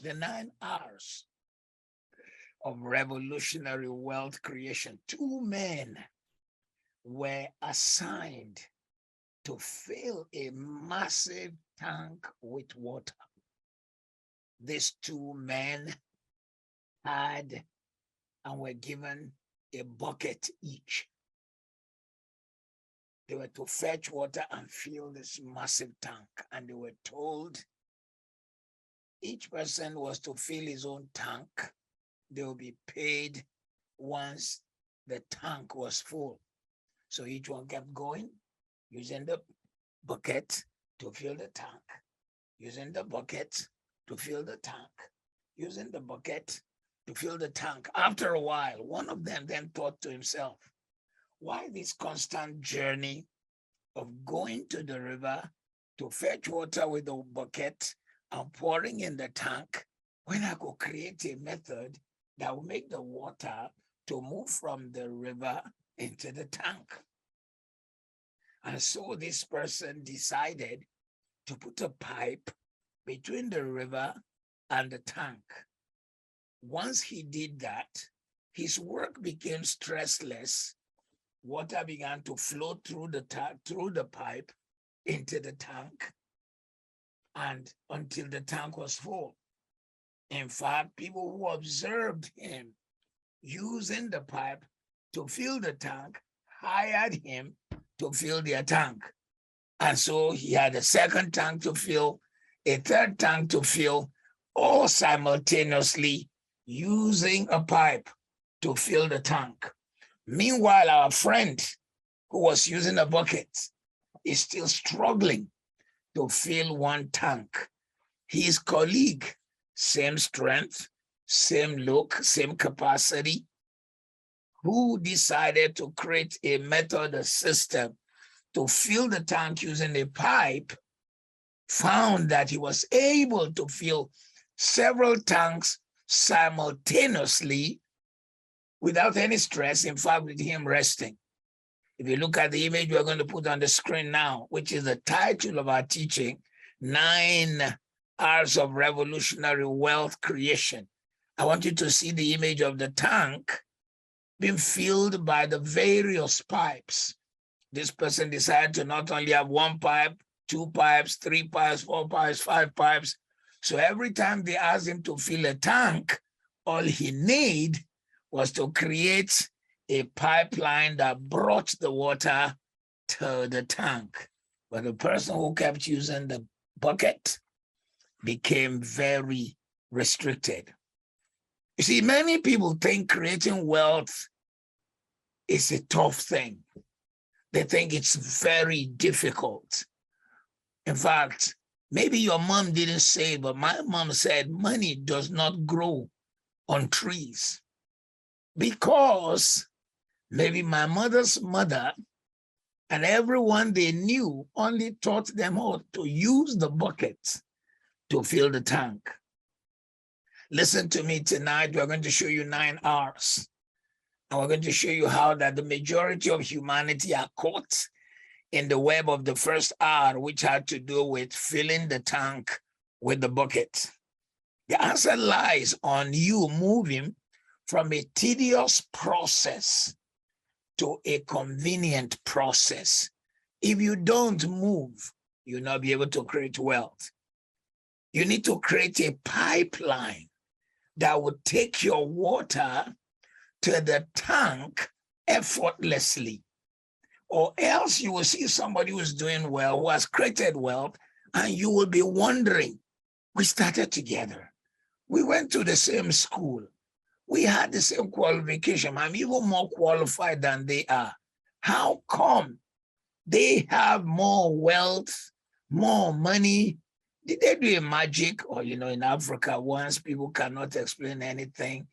the 9 R's of revolutionary wealth creation. 2 men were assigned to fill a massive tank with water. These 2 men had and were given a bucket each. They were to fetch water and fill this massive tank, and they were told each person was to fill his own tank. They will be paid once the tank was full. So each one kept going, using the bucket to fill the tank, using the bucket to fill the tank, using the bucket to fill the tank. After a while, one of them then thought to himself, why this constant journey of going to the river to fetch water with a bucket and pouring in the tank when I could create a method that will make the water to move from the river into the tank? And so this person decided to put a pipe between the river and the tank. Once he did that, his work became stressless. Water began to flow through the pipe into the tank, and until the tank was full. In fact, people who observed him using the pipe to fill the tank hired him to fill their tank. And so he had a second tank to fill, a third tank to fill, all simultaneously using a pipe to fill the tank. Meanwhile, our friend who was using a bucket is still struggling to fill one tank. His colleague, same strength, same look, same capacity, who decided to create a method, a system to fill the tank using a pipe, found that he was able to fill several tanks simultaneously without any stress, in fact, with him resting. If you look at the image we're going to put on the screen now, which is the title of our teaching, 9R's of revolutionary wealth creation, I want you to see the image of the tank being filled by the various pipes. This person decided to not only have 1 pipe, 2 pipes, 3 pipes, 4 pipes, 5 pipes. So every time they asked him to fill a tank, all he needed was to create a pipeline that brought the water to the tank. But the person who kept using the bucket became very restricted. You see, many people think creating wealth is a tough thing. They think it's very difficult. In fact, maybe your mom didn't say, but my mom said money does not grow on trees, because maybe my mother's mother and everyone they knew only taught them how to use the bucket to fill the tank. Listen to me tonight. We're going to show you 9 R's. And we're going to show you how that the majority of humanity are caught in the web of the first R, which had to do with filling the tank with the bucket. The answer lies on you moving from a tedious process to a convenient process. If you don't move, you'll not be able to create wealth. You need to create a pipeline that would take your water to the tank effortlessly. Or else you will see somebody who's doing well, who has created wealth, and you will be wondering, we started together. We went to the same school. We had the same qualification. I'm even more qualified than they are. How come they have more wealth, more money? Did they do a magic? Or, in Africa, once people cannot explain anything,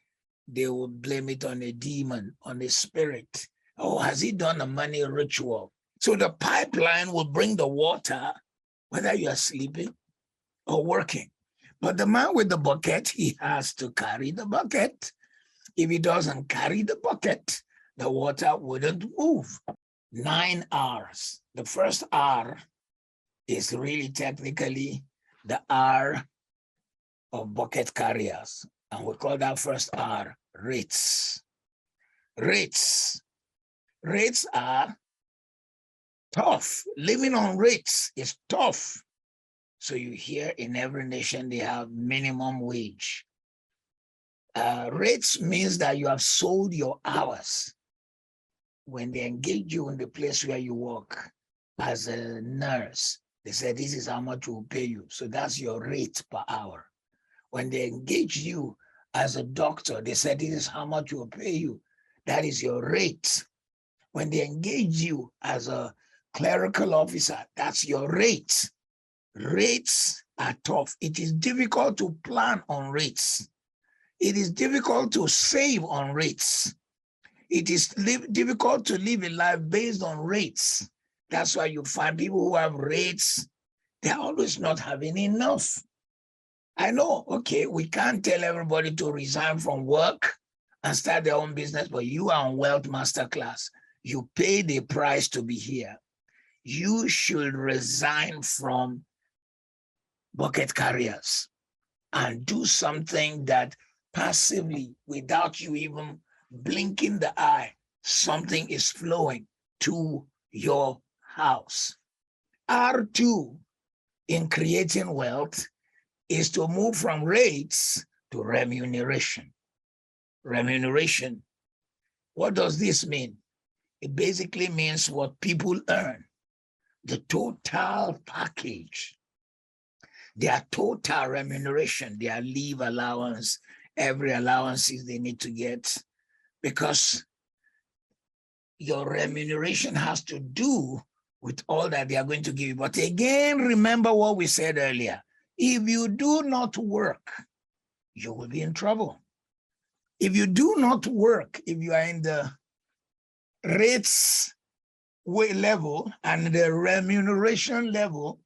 they will blame it on a demon, on a spirit. Oh, has he done a money ritual? So the pipeline will bring the water, whether you are sleeping or working. But the man with the bucket, he has to carry the bucket. If he doesn't carry the bucket, the water wouldn't move. 9 R's. The first R is really technically the R of bucket carriers. And we call that first R, rates. Rates. Rates are tough. Living on rates is tough. So you hear in every nation they have minimum wage. Rates means that you have sold your hours. When they engage you in the place where you work as a nurse, they said, this is how much we'll pay you. So that's your rate per hour. When they engage you as a doctor, they said, this is how much we'll pay you. That is your rate. When they engage you as a clerical officer, that's your rate. Rates are tough. It is difficult to plan on rates. It is difficult to save on rates. It is difficult to live a life based on rates. That's why you find people who have rates, they're always not having enough. I know, okay, we can't tell everybody to resign from work and start their own business, but you are on Wealth Masterclass. You pay the price to be here. You should resign from bucket carriers and do something that passively, without you even blinking the eye, something is flowing to your house. R2 in creating wealth is to move from rates to remuneration. Remuneration. What does this mean? It basically means what people earn, the total package, their total remuneration, their leave allowance, every allowances they need to get, because your remuneration has to do with all that they are going to give you. But again, remember what we said earlier. If you do not work, you will be in trouble. If you do not work, if you are in the rates level and the remuneration level,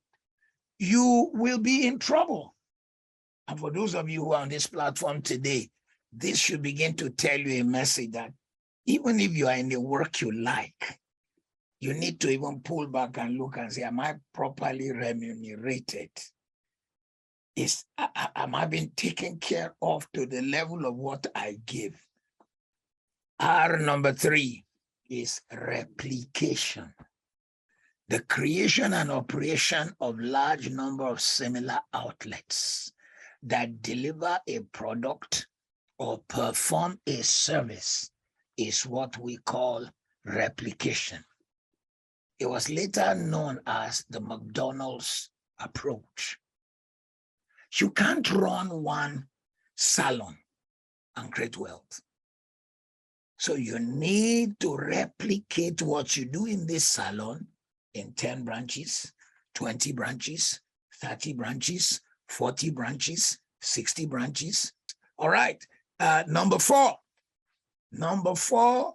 you will be in trouble. And for those of you who are on this platform today, this should begin to tell you a message that even if you are in the work you like, you need to even pull back and look and say, am I properly remunerated? Am I being taken care of to the level of what I give? R number 3 is replication. The creation and operation of large number of similar outlets that deliver a product or perform a service is what we call replication. It was later known as the McDonald's approach. You can't run one salon and create wealth. So you need to replicate what you do in this salon in 10 branches, 20 branches, 30 branches, 40 branches, 60 branches. All right. Number 4. Number 4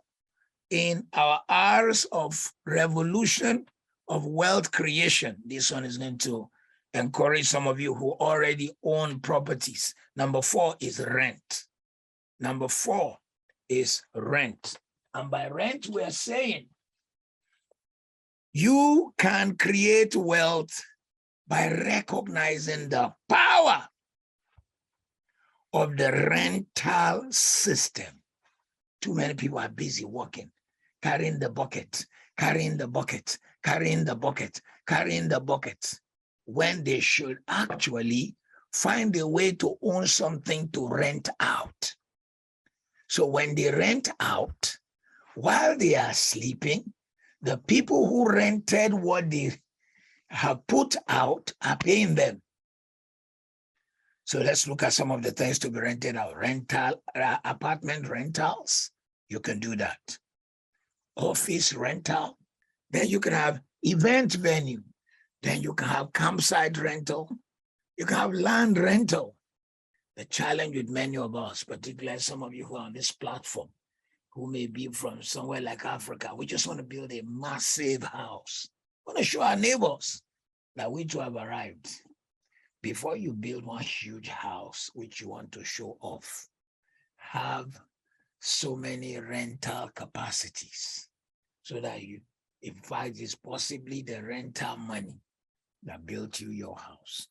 in our R's of revolution of wealth creation. This one is going to encourage some of you who already own properties. Number 4 is rent. Number 4 is rent. And by rent, we're saying you can create wealth by recognizing the power of the rental system. Too many people are busy working, carrying the bucket, carrying the bucket, carrying the bucket, carrying the bucket, when they should actually find a way to own something to rent out. So when they rent out, while they are sleeping, the people who rented what they have put out are paying them. So let's look at some of the things to be rented out. Rental, apartment rentals, you can do that. Office rental, then you can have event venue, then you can have campsite rental, you can have land rental. The challenge with many of us, particularly some of you who are on this platform, who may be from somewhere like Africa, we just want to build a massive house. We want to show our neighbors that we too have arrived. Before you build one huge house, which you want to show off, have so many rental capacities so that you, in fact, it's possibly the rental money that built you your house.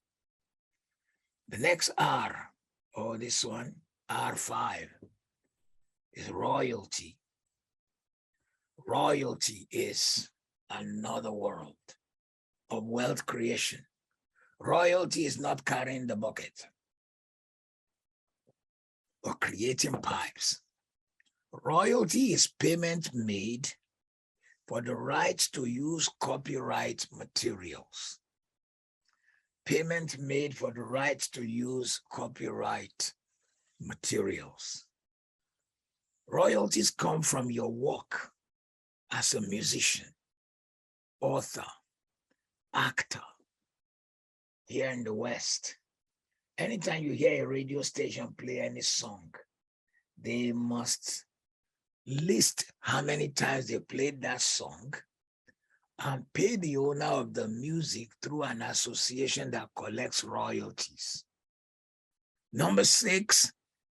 The next R or this one, R5, is royalty. Royalty is another world of wealth creation. Royalty is not carrying the bucket or creating pipes. Royalty is payment made for the rights to use copyright materials. Payment made for the rights to use copyright materials. Royalties come from your work as a musician, author, actor. Here in the West, anytime you hear a radio station play any song, they must list how many times they played that song and pay the owner of the music through an association that collects royalties. Number 6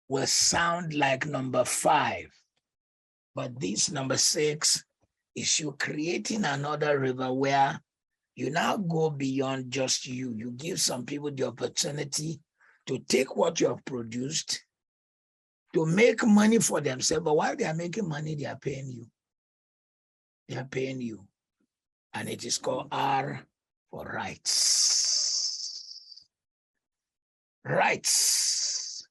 will sound like number 5, but this number 6 is you creating another river where you now go beyond just you. You give some people the opportunity to take what you have produced to make money for themselves. But while they are making money, they are paying you. They are paying you. And it is called R for rights. Rights.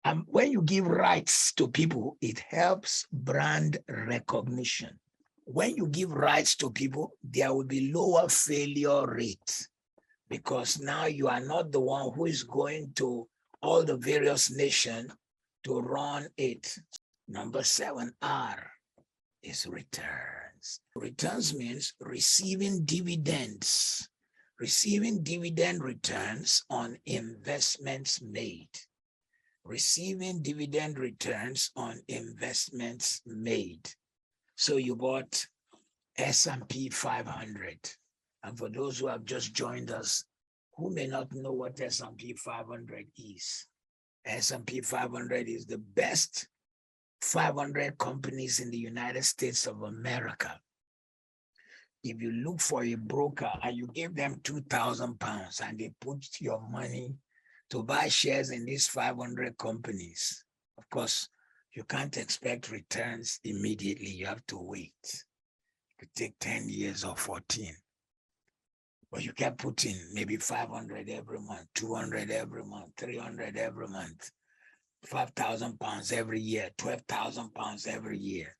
And when you give rights to people, it helps brand recognition. When you give rights to people, there will be lower failure rate because now you are not the one who is going to all the various nations to run it. Number 7R is returns. Returns means receiving dividends, receiving dividend returns on investments made. Receiving dividend returns on investments made. So you bought S&P 500. And for those who have just joined us, who may not know what S&P 500 is, S&P 500 is the best 500 companies in the United States of America. If you look for a broker and you give them £2,000 and they put your money to buy shares in these 500 companies, of course, you can't expect returns immediately. You have to wait. It could take 10 years or 14. But you can put in maybe 500 every month, 200 every month, 300 every month, £5,000 every year, £12,000 every year.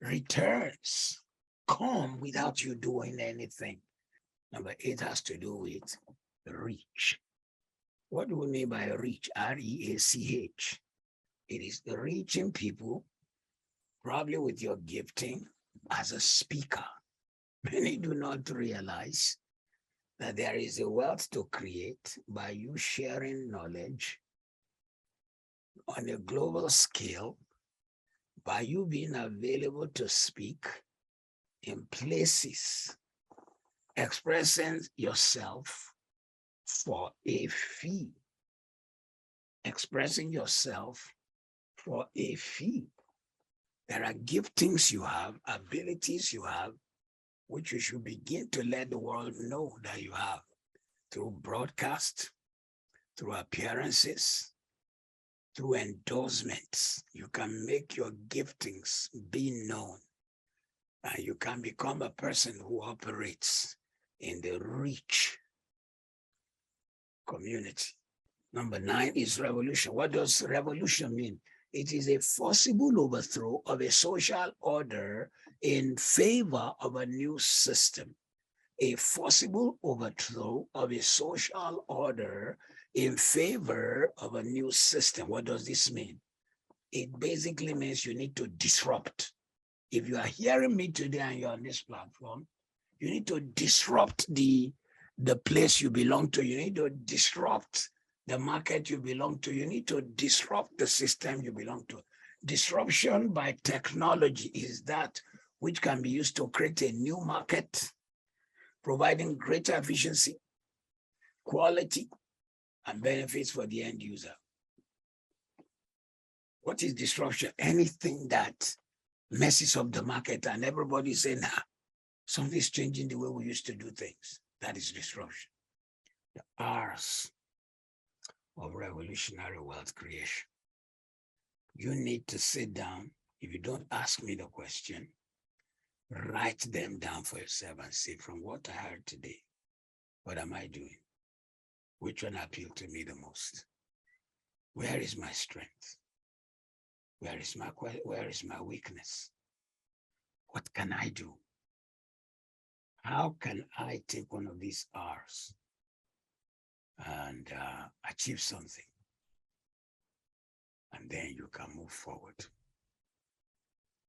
Returns come without you doing anything. Number 8 has to do with reach. What do we mean by reach? R-E-A-C-H. It is reaching people, probably with your gifting as a speaker. Many do not realize that there is a wealth to create by you sharing knowledge on a global scale, by you being available to speak in places, expressing yourself for a fee. Expressing yourself for a fee. There are giftings you have, abilities you have, which you should begin to let the world know that you have through broadcast, through appearances, through endorsements. You can make your giftings be known, and you can become a person who operates in the rich community. Number 9 is revolution. What does revolution mean? It is a forcible overthrow of a social order in favor of a new system. A forcible overthrow of a social order in favor of a new system. What does this mean? It basically means you need to disrupt. If you are hearing me today and you're on this platform, you need to disrupt the place you belong to. You need to disrupt the market you belong to. You need to disrupt the system you belong to. Disruption by technology is that which can be used to create a new market, providing greater efficiency, quality, and benefits for the end user. What is disruption? Anything that messes up the market and everybody's saying, something's changing the way we used to do things. That is disruption. The R's. of revolutionary wealth creation. You need to sit down. If you don't ask me the question, write them down for yourself and say, from what I heard today, what am I doing? Which one appealed to me the most? Where is my strength? Where is my weakness? What can I do? How can I take one of these R's and achieve something? And then you can move forward.